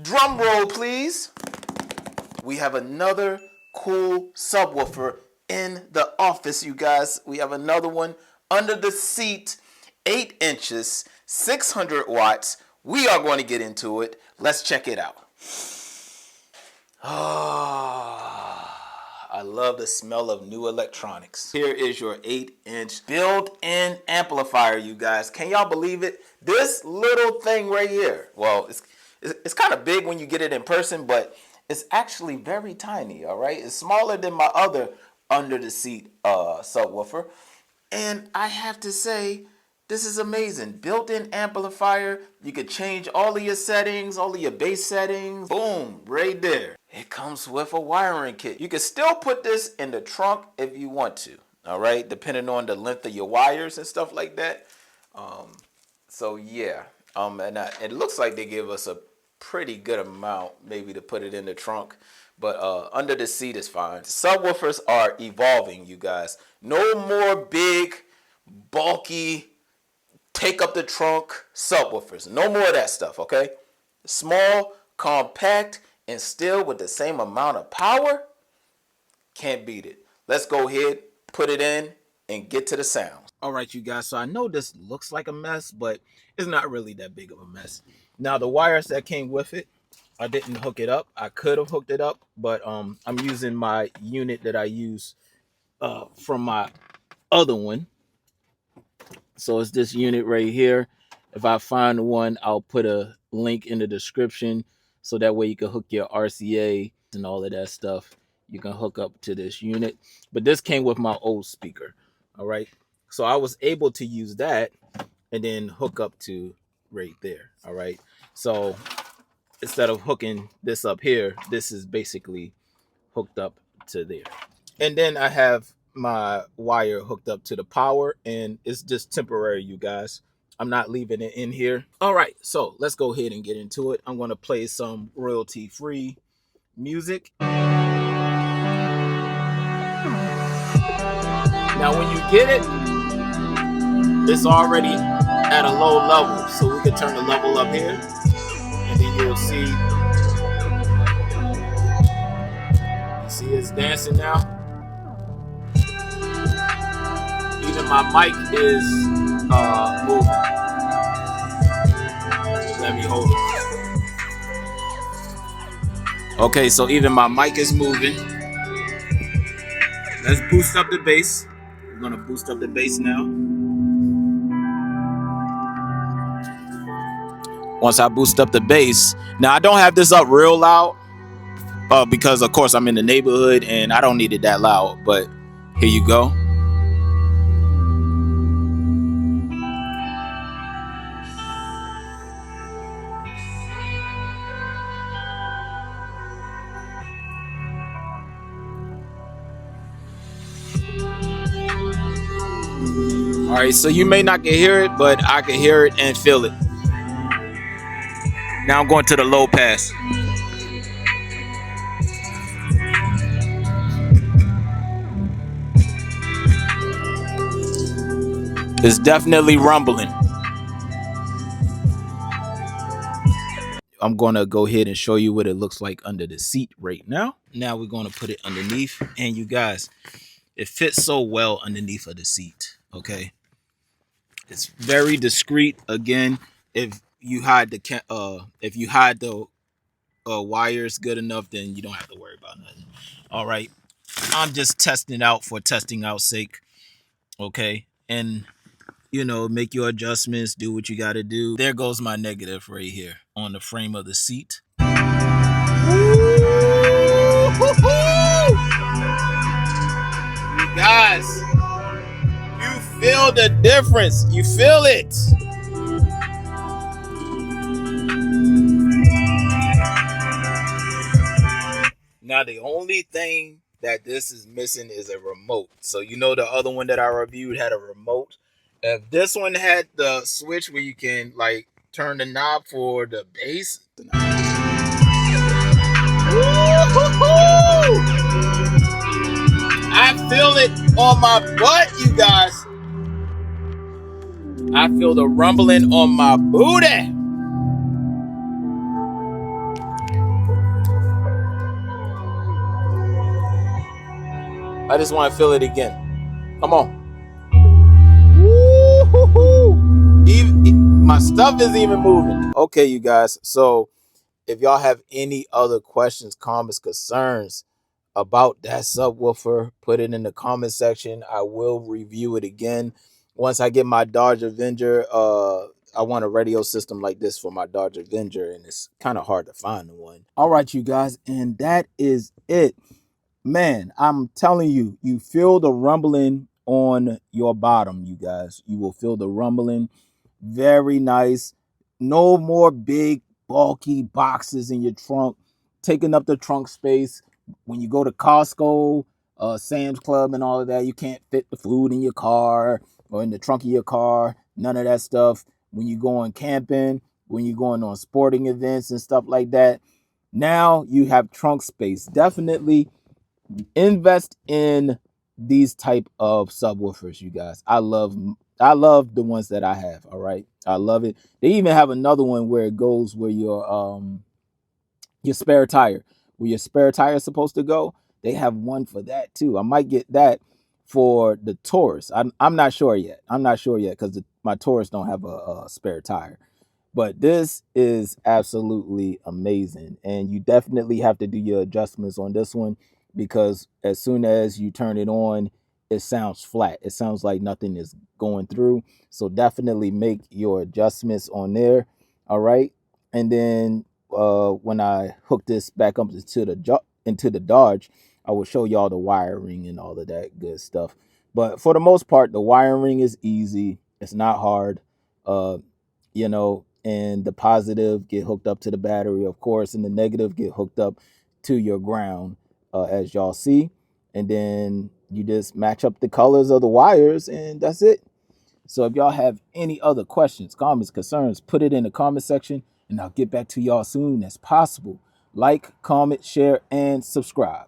Drum roll, please. We have another cool subwoofer in the office, you guys. We have another one under the seat, 8 inches, 600 watts. We are going to get into it. Let's check it out. I love the smell of new electronics. Here is your 8-inch built-in amplifier, you guys. Can y'all believe it? This little thing right here. Well, it's kind of big when you get it in person, but it's actually very tiny, all right? It's smaller than my other under-the-seat subwoofer. And I have to say, this is amazing. Built-in amplifier. You could change all of your settings, all of your bass settings. Boom, right there. It comes with a wiring kit. You can still put this in the trunk if you want to, all right? Depending on the length of your wires and stuff like that. So yeah, it looks like they give us a pretty good amount maybe to put it in the trunk. But under the seat is fine. Subwoofers are evolving, you guys. No more big, bulky, take up the trunk subwoofers. No more of that stuff, okay? Small, compact, and still with the same amount of power. Can't beat it. Let's go ahead, put it in, and get to the sounds. All right, you guys. So I know this looks like a mess, but it's not really that big of a mess. Now, the wires that came with it, I didn't hook it up. I could have hooked it up, but I'm using my unit that I use from my other one. So it's this unit right here. If I find one, I'll put a link in the description so that way you can hook your RCA and all of that stuff. You can hook up to this unit. But this came with my old speaker. All right. So I was able to use that and then hook up to right there. All right. So instead of hooking this up here, this is basically hooked up to there. And then I have my wire hooked up to the power, and it's just temporary, you guys. I'm not leaving it in here. All right, so let's go ahead and get into it. I'm going to play some royalty-free music. Now, when you get it, it's already at a low level, so we can turn the level up here, and then you'll see. You see it's dancing now. Even my mic is moving. Let me hold it. Okay, so even my mic is moving. Let's boost up the bass. We're gonna boost up the bass now. Once I boost up the bass, now I don't have this up real loud because of course I'm in the neighborhood and I don't need it that loud, but here you go. All right, so you may not can hear it, but I can hear it and feel it. Now I'm going to the low pass. It's definitely rumbling. I'm going to go ahead and show you what it looks like under the seat right now. Now we're going to put it underneath, and you guys, it fits so well underneath of the seat, okay? It's very discreet. Again, if you hide the wires good enough, then you don't have to worry about nothing. All right, I'm just testing it out for testing out sake, okay? And you know, make your adjustments, do what you got to do. There goes my negative right here on the frame of the seat. You guys, you feel the difference. You feel it. Now, the only thing that this is missing is a remote. So, you know, the other one that I reviewed had a remote. If this one had the switch where you can like turn the knob for the bass, I feel it on my butt, you guys. I feel the rumbling on my booty. I just want to feel it again. Come on. Woo-hoo-hoo. Even, my stuff is even moving. Okay, you guys. So if y'all have any other questions, comments, concerns about that subwoofer, put it in the comment section. I will review it again once I get my Dodge Avenger. I want a radio system like this for my Dodge Avenger, and it's kind of hard to find one. All right, you guys, and that is it. Man, I'm telling you, you feel the rumbling on your bottom, you guys. You will feel the rumbling. Very nice. No more big, bulky boxes in your trunk, taking up the trunk space. When you go to Costco, Sam's Club, and all of that, you can't fit the food in your car or in the trunk of your car. None of that stuff. When you going camping, when you're going on sporting events and stuff like that, now you have trunk space. Definitely invest in these type of subwoofers, you guys. I love the ones that I have. All right, I love it. They even have another one where it goes where your spare tire, where your spare tire is supposed to go. They have one for that too. I might get that for the Taurus. I'm not sure yet. I'm not sure yet because my Taurus don't have a spare tire. But this is absolutely amazing. And you definitely have to do your adjustments on this one because as soon as you turn it on, it sounds flat. It sounds like nothing is going through. So definitely make your adjustments on there. All right. And then when I hook this back up into the Dodge, I will show y'all the wiring and all of that good stuff. But for the most part, the wiring is easy. It's not hard. Uh, and the positive get hooked up to the battery, of course, and the negative get hooked up to your ground, as y'all see. And then you just match up the colors of the wires, and that's it. So if y'all have any other questions, comments, concerns, put it in the comment section, and I'll get back to y'all soon as possible. Like, comment, share, and subscribe.